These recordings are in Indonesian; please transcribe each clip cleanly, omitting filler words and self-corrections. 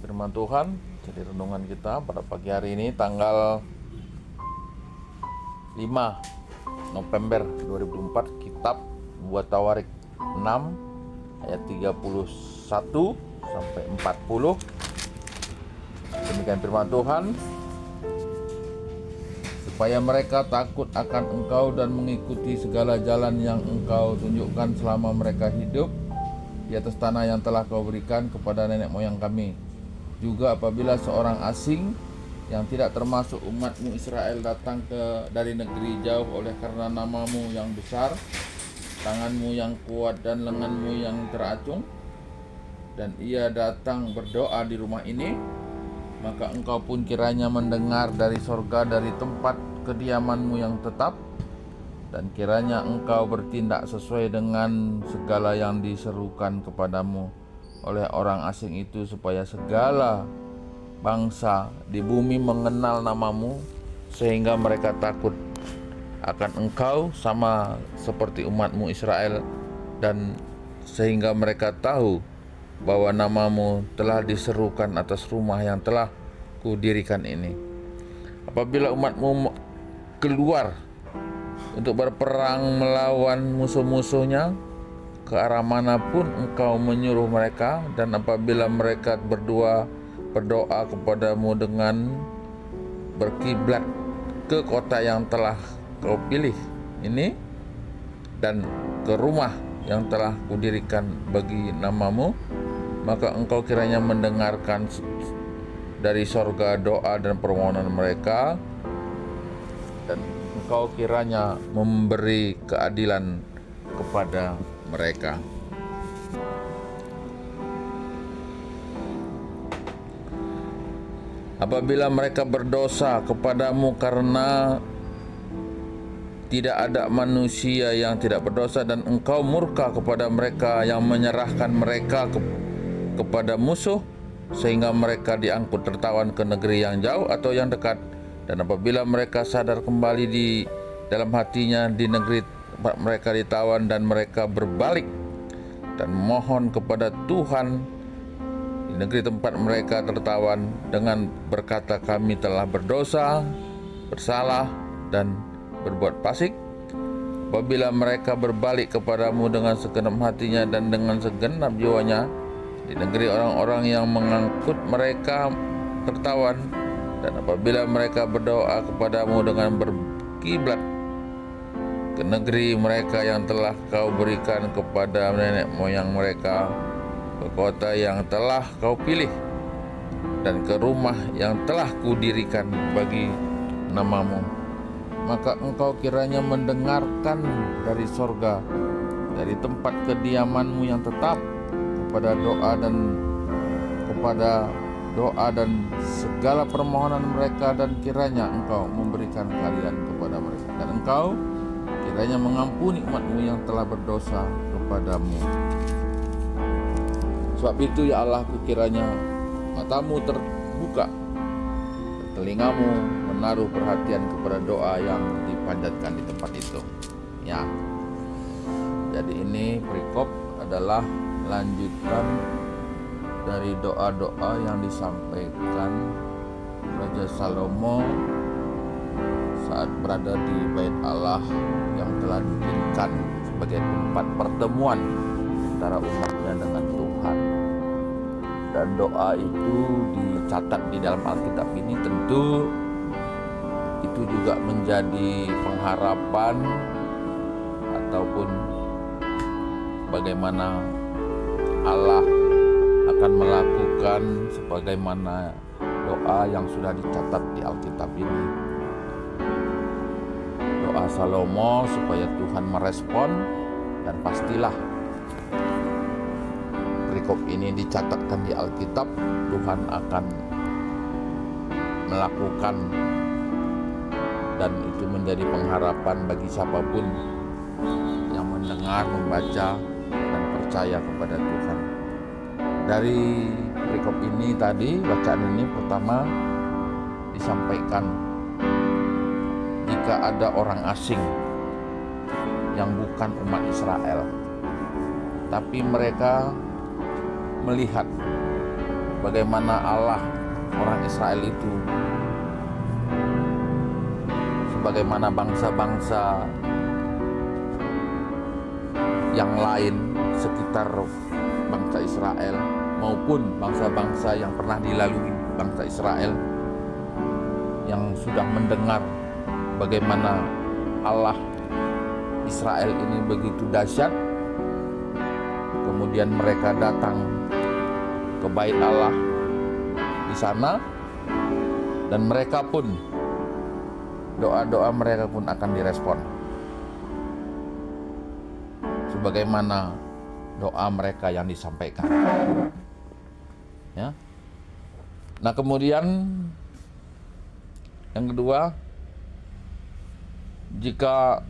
Firman Tuhan. Jadi renungan kita pada pagi hari ini tanggal 5 November 2004, kitab Buat Tawarik 6 ayat 31 sampai 40. Demikian firman Tuhan. Supaya mereka takut akan engkau dan mengikuti segala jalan yang engkau tunjukkan selama mereka hidup di atas tanah yang telah kau berikan kepada nenek moyang kami. Juga apabila seorang asing yang tidak termasuk umatmu Israel datang dari negeri jauh oleh karena namamu yang besar, tanganmu yang kuat dan lenganmu yang teracung, dan ia datang berdoa di rumah ini, maka engkau pun kiranya mendengar dari sorga, dari tempat kediamanmu yang tetap, dan kiranya engkau bertindak sesuai dengan segala yang diserukan kepadamu oleh orang asing itu, supaya segala bangsa di bumi mengenal namamu, sehingga mereka takut akan engkau sama seperti umatmu Israel, dan sehingga mereka tahu bahwa namamu telah diserukan atas rumah yang telah kudirikan ini. Apabila umatmu keluar untuk berperang melawan musuh-musuhnya ke arah manapun engkau menyuruh mereka, dan apabila mereka berdoa kepadamu dengan berkiblat ke kota yang telah kau pilih ini dan ke rumah yang telah kudirikan bagi namamu, maka engkau kiranya mendengarkan dari sorga doa dan permohonan mereka, dan engkau kiranya memberi keadilan kepada mereka. Apabila mereka berdosa kepadamu karena tidak ada manusia yang tidak berdosa, dan engkau murka kepada mereka yang menyerahkan mereka kepada musuh, sehingga mereka diangkut tertawan ke negeri yang jauh atau yang dekat, dan apabila mereka sadar kembali di dalam hatinya di negeri tempat mereka ditawan, dan mereka berbalik dan mohon kepada Tuhan di negeri tempat mereka tertawan dengan berkata, kami telah berdosa, bersalah, dan berbuat fasik. Apabila mereka berbalik kepadamu dengan segenap hatinya dan dengan segenap jiwanya di negeri orang-orang yang mengangkut mereka tertawan, dan apabila mereka berdoa kepadamu dengan berkiblat ke negeri mereka yang telah kau berikan kepada nenek moyang mereka, ke kota yang telah kau pilih, dan ke rumah yang telah kudirikan bagi namamu, maka engkau kiranya mendengarkan dari sorga, dari tempat kediamanmu yang tetap, kepada doa dan segala permohonan mereka, dan kiranya engkau memberikan keadilan kepada mereka, dan engkau kiranya mengampuni umatmu yang telah berdosa kepadamu. Sebab itu ya Allah, kiranya matamu terbuka, telingamu menaruh perhatian kepada doa yang dipanjatkan di tempat itu. Ya, jadi ini perikop adalah lanjutan dari doa-doa yang disampaikan Raja Salomo saat berada di Bait Allah yang telah didirikan sebagai tempat pertemuan antara umatnya dengan Tuhan. Dan doa itu dicatat di dalam Alkitab ini, tentu itu juga menjadi pengharapan ataupun bagaimana Allah akan melakukan sebagaimana doa yang sudah dicatat di Alkitab ini. Doa Salomo supaya Tuhan merespon, dan pastilah perikop ini dicatatkan di Alkitab, Tuhan akan melakukan, dan itu menjadi pengharapan bagi siapapun yang mendengar, membaca, dan percaya kepada Tuhan. Dari perikop ini tadi, bacaan ini pertama disampaikan, jika ada orang asing yang bukan umat Israel, tapi mereka melihat bagaimana Allah orang Israel itu sebagaimana bangsa-bangsa yang lain sekitar bangsa Israel maupun bangsa-bangsa yang pernah dilalui bangsa Israel yang sudah mendengar bagaimana Allah Israel ini begitu dahsyat. Kemudian mereka datang ke bait Allah di sana, dan mereka pun doa-doa mereka pun akan direspon sebagaimana doa mereka yang disampaikan. Ya. Nah, kemudian yang kedua, jika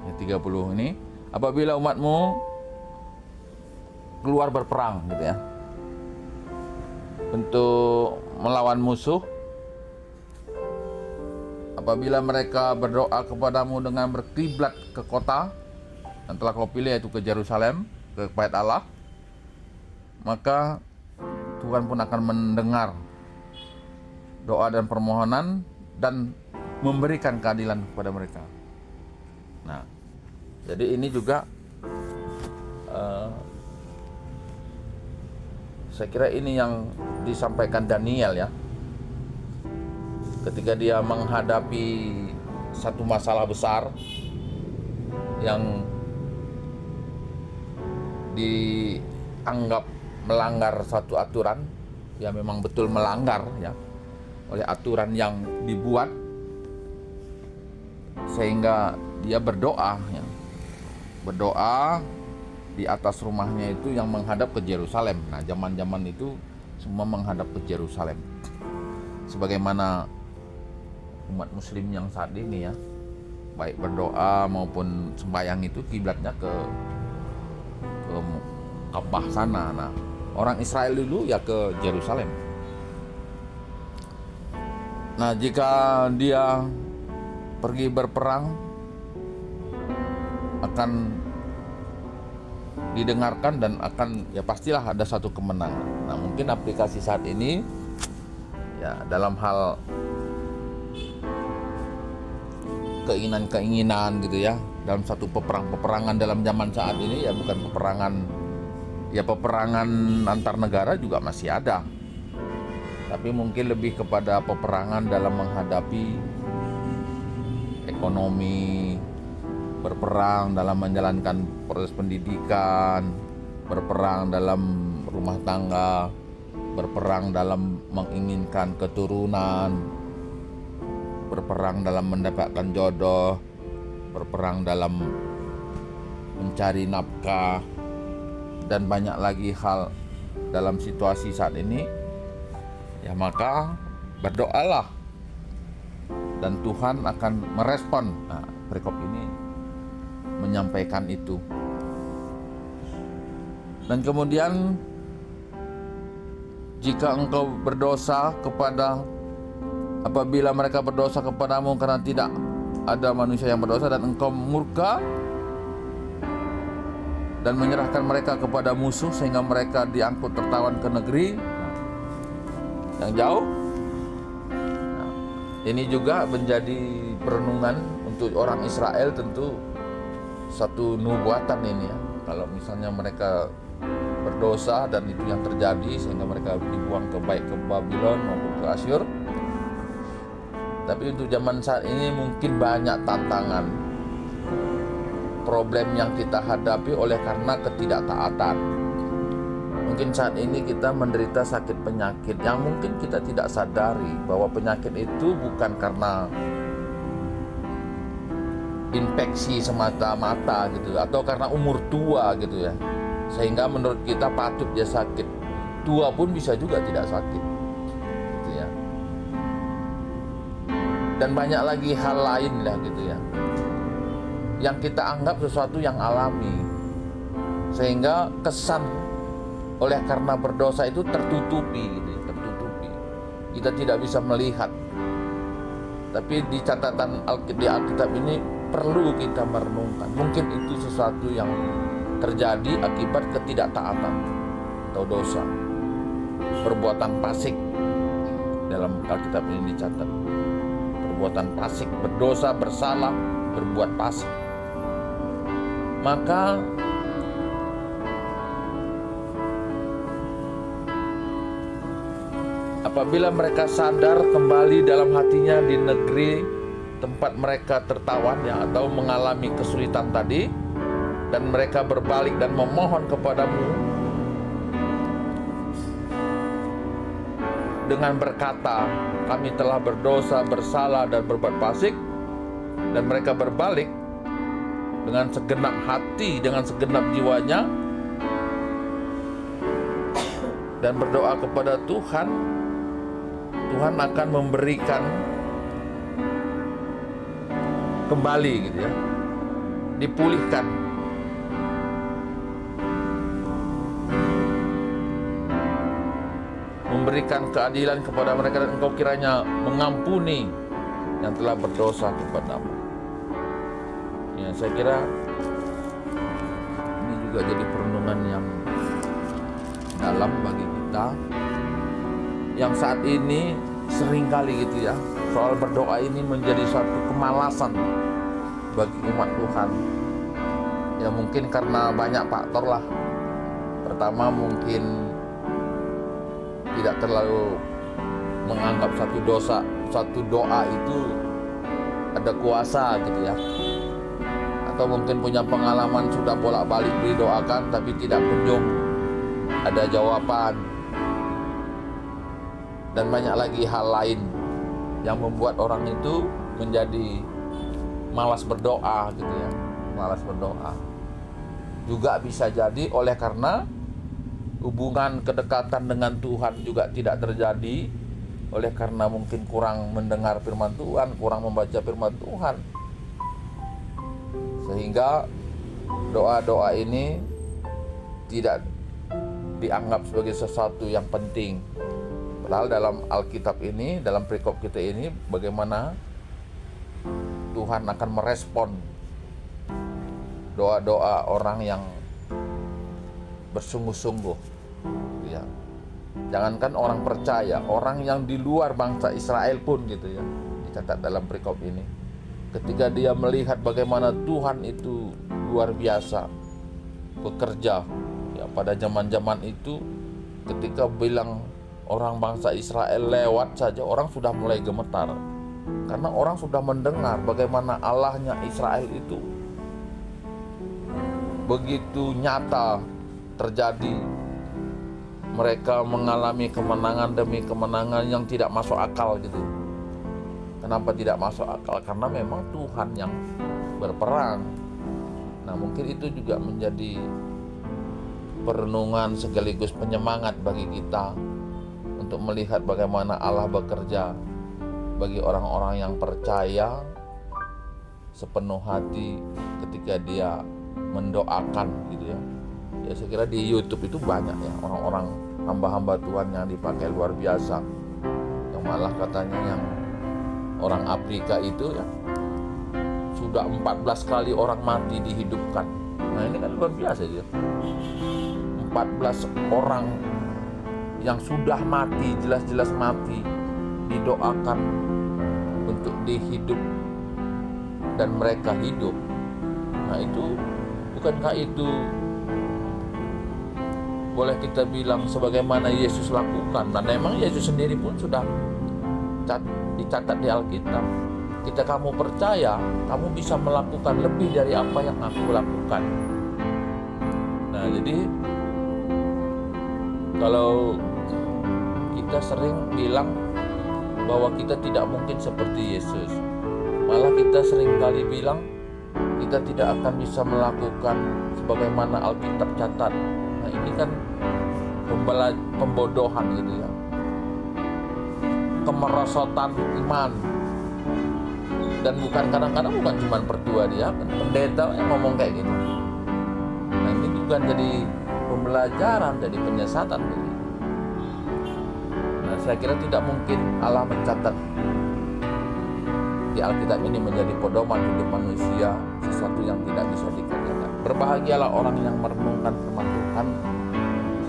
ya 30 ini, apabila umatmu keluar berperang gitu ya, untuk melawan musuh, apabila mereka berdoa kepadamu dengan berkiblat ke kota yang telah kau pilih, yaitu ke Yerusalem, ke bait Allah, maka Tuhan pun akan mendengar doa dan permohonan dan memberikan keadilan kepada mereka. Nah, jadi ini juga saya kira ini yang disampaikan Daniel ya, ketika dia menghadapi satu masalah besar yang dianggap melanggar satu aturan, ya memang betul melanggar ya, oleh aturan yang dibuat, sehingga dia berdoa ya, berdoa di atas rumahnya itu yang menghadap ke Yerusalem. Nah, zaman-zaman itu semua menghadap ke Yerusalem, sebagaimana umat muslim yang saat ini ya, baik berdoa maupun sembahyang itu kiblatnya ke Ka'bah sana. Nah, orang Israel dulu ya ke Yerusalem. Nah, jika dia pergi berperang akan didengarkan dan akan ya pastilah ada satu kemenangan. Nah, mungkin aplikasi saat ini ya dalam hal keinginan-keinginan gitu ya, dalam satu peperangan dalam zaman saat ini ya, bukan peperangan antar negara juga masih ada, tapi mungkin lebih kepada peperangan dalam menghadapi ekonomi, berperang dalam menjalankan proses pendidikan, berperang dalam rumah tangga, berperang dalam menginginkan keturunan, berperang dalam mendapatkan jodoh, berperang dalam mencari nafkah, dan banyak lagi hal dalam situasi saat ini. Ya, maka berdoalah dan Tuhan akan merespon. Nah, perikop ini menyampaikan itu. Dan kemudian jika engkau berdosa apabila mereka berdosa kepadamu karena tidak ada manusia yang berdosa, dan engkau murka dan menyerahkan mereka kepada musuh sehingga mereka diangkut tertawan ke negeri yang jauh. Nah, ini juga menjadi perenungan untuk orang Israel, tentu satu nubuatan ini ya. Kalau misalnya mereka berdosa dan itu yang terjadi sehingga mereka dibuang baik ke Babylon maupun ke Asyur. Tapi untuk zaman saat ini mungkin banyak tantangan, problem yang kita hadapi oleh karena ketidaktaatan. Mungkin saat ini kita menderita sakit penyakit yang mungkin kita tidak sadari bahwa penyakit itu bukan karena infeksi semata-mata gitu, atau karena umur tua gitu ya, sehingga menurut kita patut dia sakit. Tua pun bisa juga tidak sakit gitu ya. Dan banyak lagi hal lain lah gitu ya, yang kita anggap sesuatu yang alami, sehingga kesan oleh karena berdosa itu tertutupi gitu, tertutupi. Kita tidak bisa melihat Tapi di catatan di Alkitab ini perlu kita merenungkan. Mungkin itu sesuatu yang terjadi akibat ketidaktaatan atau dosa, perbuatan fasik. Dalam Alkitab ini dicatat perbuatan fasik, berdosa, bersalah, berbuat fasik. Maka apabila mereka sadar kembali dalam hatinya di negeri tempat mereka tertawan atau mengalami kesulitan tadi, dan mereka berbalik dan memohon kepadamu dengan berkata, kami telah berdosa, bersalah, dan berbuat fasik, dan mereka berbalik dengan segenap hati, dengan segenap jiwanya, dan berdoa kepada Tuhan, Tuhan akan memberikan kembali gitu ya, dipulihkan. Memberikan keadilan kepada mereka, dan engkau kiranya mengampuni yang telah berdosa kepadamu. Ya, saya kira ini juga jadi perenungan yang dalam bagi kita yang saat ini seringkali gitu ya, soal berdoa ini menjadi suatu kemalasan bagi umat Tuhan. Ya mungkin karena banyak faktor lah. Pertama mungkin tidak terlalu menganggap satu doa itu ada kuasa gitu ya. Atau mungkin punya pengalaman sudah bolak-balik didoakan tapi tidak kunjung ada jawaban. Dan banyak lagi hal lain yang membuat orang itu menjadi malas berdoa gitu ya. Malas berdoa. Juga bisa jadi oleh karena hubungan kedekatan dengan Tuhan juga tidak terjadi, oleh karena mungkin kurang mendengar firman Tuhan, kurang membaca firman Tuhan, sehingga doa-doa ini tidak dianggap sebagai sesuatu yang penting. Padahal dalam Alkitab ini, dalam perikop kita ini, bagaimana Tuhan akan merespon doa-doa orang yang bersungguh-sungguh ya. Jangankan orang percaya, orang yang di luar bangsa Israel pun gitu ya, dicatat dalam perikop ini. Ketika dia melihat bagaimana Tuhan itu luar biasa bekerja ya pada zaman-zaman itu, ketika bilang orang bangsa Israel lewat saja, orang sudah mulai gemetar. Karena orang sudah mendengar bagaimana Allahnya Israel itu begitu nyata terjadi. Mereka mengalami kemenangan demi kemenangan yang tidak masuk akal gitu. Kenapa tidak masuk akal? Karena memang Tuhan yang berperang. Nah mungkin itu juga menjadi perenungan sekaligus penyemangat bagi kita untuk melihat bagaimana Allah bekerja bagi orang-orang yang percaya sepenuh hati ketika dia mendoakan gitu ya. Ya saya kira di YouTube itu banyak ya orang-orang hamba-hamba Tuhan yang dipakai luar biasa, yang malah katanya yang orang Afrika itu ya sudah 14 kali orang mati dihidupkan. Nah ini kan luar biasa ya, 14 orang yang sudah mati, jelas-jelas mati, didoakan untuk dihidup dan mereka hidup. Nah itu, bukankah itu boleh kita bilang sebagaimana Yesus lakukan? Dan memang Yesus sendiri pun sudah dicatat di Alkitab. Ketika kamu percaya, kamu bisa melakukan lebih dari apa yang aku lakukan. Nah jadi kalau kita sering bilang bahwa kita tidak mungkin seperti Yesus, malah kita sering kali bilang kita tidak akan bisa melakukan sebagaimana Alkitab catat. Nah ini kan pembodohan gitu ya, kemerosotan iman. Dan bukan kadang-kadang bukan cuma pertua dia, kan pendeta yang ngomong kayak gitu. Nah ini juga jadi pembelajaran, jadi penyesatan gitu. Nah saya kira tidak mungkin Allah mencatat di Alkitab ini menjadi pedoman hidup manusia, sesuatu yang tidak bisa dikerjakan. Berbahagialah orang yang merenungkan firman Tuhan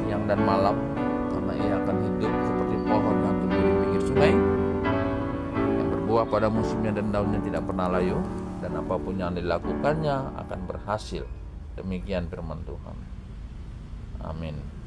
siang dan malam, karena ia akan hidup seperti pohon yang tumbuh di pinggir sungai, yang berbuah pada musimnya dan daunnya tidak pernah layu, dan apapun yang dilakukannya akan berhasil. Demikian firman Tuhan. Amin.